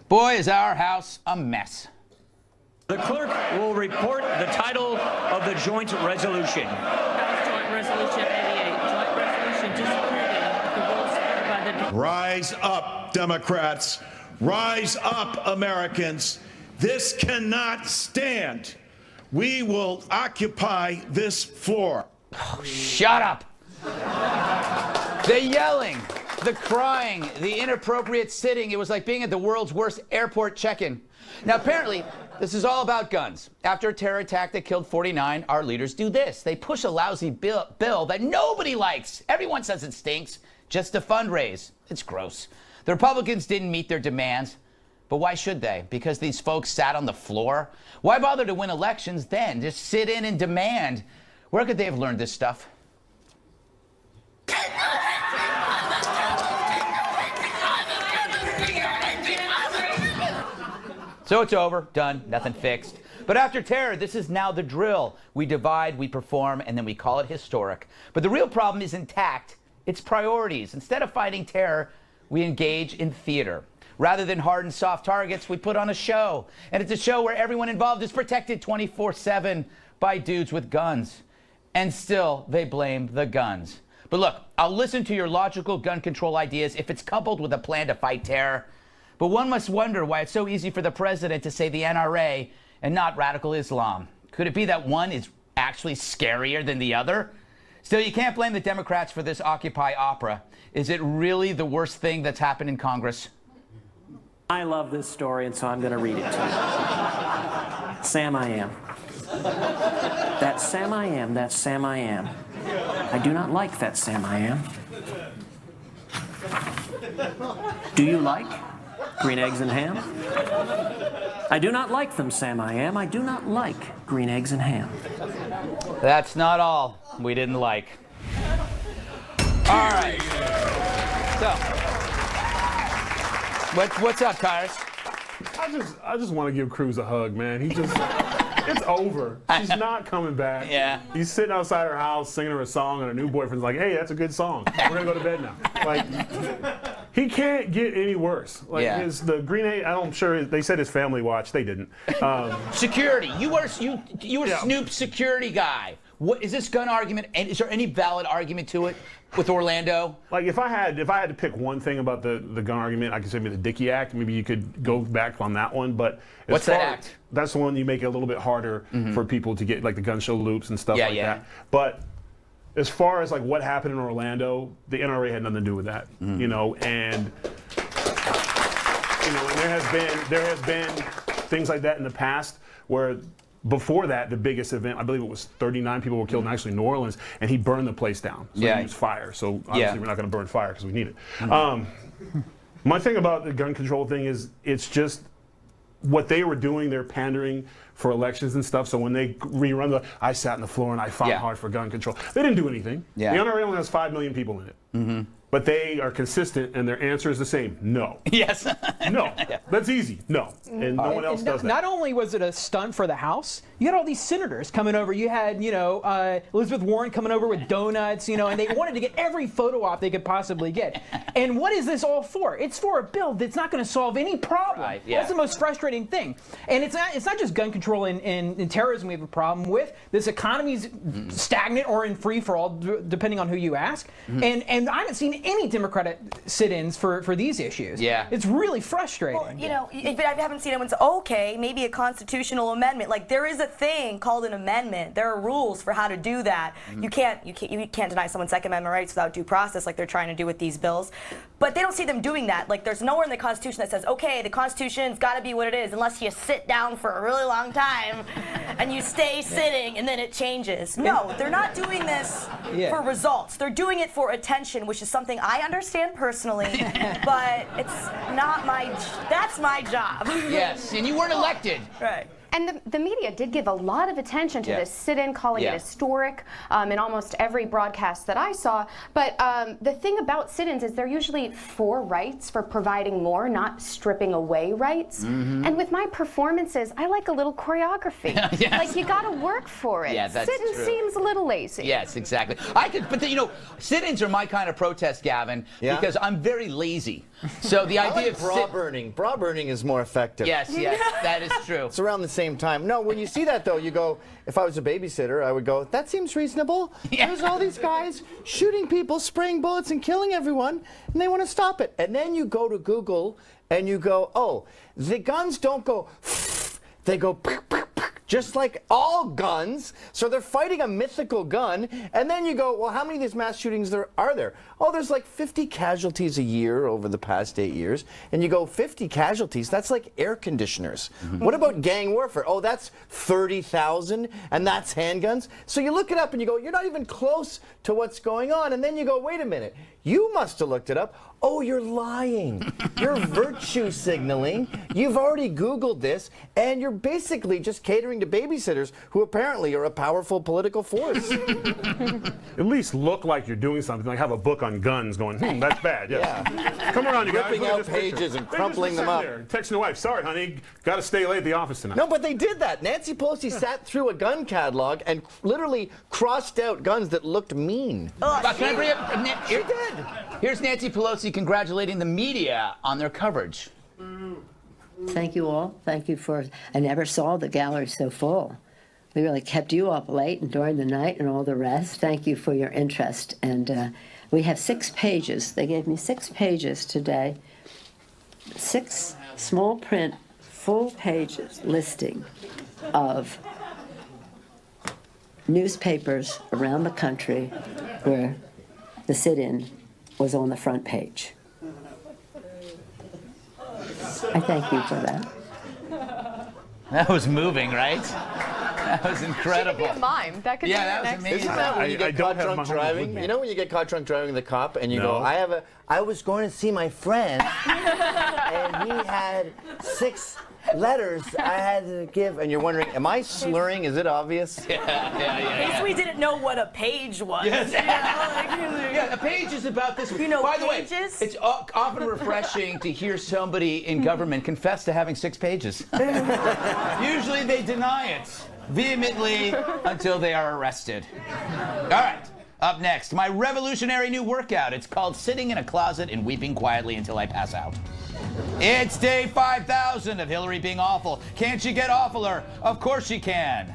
Boy, is our House a mess. The clerk will report the title of the joint resolution. House Joint Resolution 88. Joint resolution disapproving the rules supported by the... Rise up, Democrats. Rise up, Americans. This cannot stand. We will occupy this floor. Oh, shut up. The yelling, the crying, the inappropriate sitting. It was like being at the world's worst airport check-in. Now, apparently, this is all about guns. After a terror attack that killed 49, our leaders do this. They push a lousy bill that nobody likes. Everyone says it stinks, just to fundraise. It's gross. The Republicans didn't meet their demands. But why should they? Because these folks sat on the floor? Why bother to win elections then? Just sit in and demand. Where could they have learned this stuff? So it's over, done, nothing fixed. But after terror, this is now the drill. We divide, we perform, and then we call it historic. But the real problem is intact. It's priorities. Instead of fighting terror, we engage in theater. Rather than hard and soft targets, we put on a show. And it's a show where everyone involved is protected 24/7 by dudes with guns. And still, they blame the guns. But look, I'll listen to your logical gun control ideas if it's coupled with a plan to fight terror. But one must wonder why it's so easy for the president to say the NRA and not radical Islam. Could it be that one is actually scarier than the other? Still, you can't blame the Democrats for this Occupy opera. Is it really the worst thing that's happened in Congress? I love this story, and so I'm going to read it to you. Sam I am. That Sam I am, that Sam I am. I do not like that Sam I am. Do you like green eggs and ham? I do not like them, Sam I am. I do not like green eggs and ham. That's not all we didn't like. All right. So, what's up, Tyrus? I just want to give Cruz a hug, man. It's over. She's not coming back. Yeah. He's sitting outside her house singing her a song, and her new boyfriend's like, "Hey, that's a good song. We're gonna go to bed now." Like, he can't get any worse. Like, Yeah. the green egg. I'm sure they said his family watched. They didn't. Security. You were Yeah. Snoop's security guy. What is this gun argument? And is there any valid argument to it with Orlando? Like, if I had to pick one thing about the gun argument, I could say maybe the Dickey Act. Maybe you could go back on that one. But What's that act? That's the one you make it a little bit harder for people to get, like the gun show loops and stuff like that. But as far as like what happened in Orlando, the NRA had nothing to do with that. You know, and there has been things like that in the past where. Before that, the biggest event, I believe it was 39 people were killed in actually New Orleans, and he burned the place down. So he used fire. So obviously we're not going to burn fire because we need it. My thing about the gun control thing is it's just what they were doing. They're pandering for elections and stuff. So when they rerun I sat on the floor and I fought hard for gun control. They didn't do anything. Yeah. The NRA only has 5 million people in it. But they are consistent, and their answer is the same: no. Yes. No. That's easy. No. And no one else does that. Not only was it a stunt for the House, you had all these senators coming over. You had, Elizabeth Warren coming over with donuts, and they wanted to get every photo op they could possibly get. And what is this all for? It's for a bill that's not going to solve any problem. Right, yeah. That's the most frustrating thing. And it's not just gun control and terrorism we have a problem with. This economy's stagnant or in free for all, depending on who you ask. And I haven't seen any Democratic sit-ins for these issues. Yeah. It's really frustrating. Well, but I haven't seen anyone say, okay, maybe a constitutional amendment. Like, there is a thing called an amendment. There are rules for how to do that. You can't deny someone's Second Amendment rights without due process, like they're trying to do with these bills. But they don't see them doing that. Like, there's nowhere in the Constitution that says, okay, the Constitution's got to be what it is, unless you sit down for a really long time and you stay sitting and then it changes. No, they're not doing this for results. They're doing it for attention, which is something I understand personally, but it's not that's my job. Yes, and you weren't elected. Right. And the media did give a lot of attention to this sit-in, calling it Yeah. historic in almost every broadcast that I saw. But the thing about sit-ins is they're usually for rights, for providing more, not stripping away rights. And with my performances, I like a little choreography. Yes. Like, you got to work for it. Yeah, that's sit-in true. seems a little lazy. Yes, exactly. But you know, sit-ins are my kind of protest, Gavin, because I'm very lazy. So the idea of bra burning. Bra burning is more effective. Yes, that is true. It's around the same time. No, when you see that though, you go, if I was a babysitter, I would go, that seems reasonable. Yeah. There's all these guys shooting people, spraying bullets and killing everyone, and they want to stop it. And then you go to Google and you go, oh, the guns don't go, they go just like all guns. So they're fighting a mythical gun. And then you go, well, how many of these mass shootings are there? Oh, there's like 50 casualties a year over the past 8 years. And you go, 50 casualties? That's like air conditioners. What about gang warfare? Oh, that's 30,000, and that's handguns. So you look it up and you go, you're not even close to what's going on. And then you go, wait a minute. You must have looked it up. Oh, you're lying. You're virtue signaling. You've already Googled this, and you're basically just catering to babysitters who apparently are a powerful political force. At least look like you're doing something. Like have a book on guns going, that's bad. Yes. Yeah. Come around, you guys. Ripping Look at out this picture. pages and They just crumpling them sitting up. there, texting the wife, sorry, honey, got to stay late at the office tonight. No, but they did that. Nancy Pelosi sat through a gun catalog and literally crossed out guns that looked mean. But can I bring up? She did. Here's Nancy Pelosi congratulating the media on their coverage. Thank you all. Thank you for. I never saw the gallery so full. We really kept you up late and during the night and all the rest. Thank you for your interest. And we have 6 pages. They gave me 6 pages today. 6 small print, full pages listing of newspapers around the country where the sit-in was on the front page. I thank you for that. That was moving, right? That was incredible. She could be a mime. That could be that was next. amazing. Isn't that when you I get don't caught have drunk my homework driving? with me. You know when you get caught drunk driving the cop and you No. go, I was going to see my friend and he had 6 letters I had to give, and you're wondering, am I slurring? Is it obvious? At least we didn't know what a page was. Yes. You know, like, Yeah, a page is about this. You know By pages? the way, it's often refreshing to hear somebody in government confess to having 6 pages. Usually they deny it vehemently until they are arrested. All right, up next, my revolutionary new workout. It's called Sitting in a Closet and Weeping Quietly Until I Pass Out. It's day 5,000 of Hillary being awful. Can't she get awfuler? Of course she can.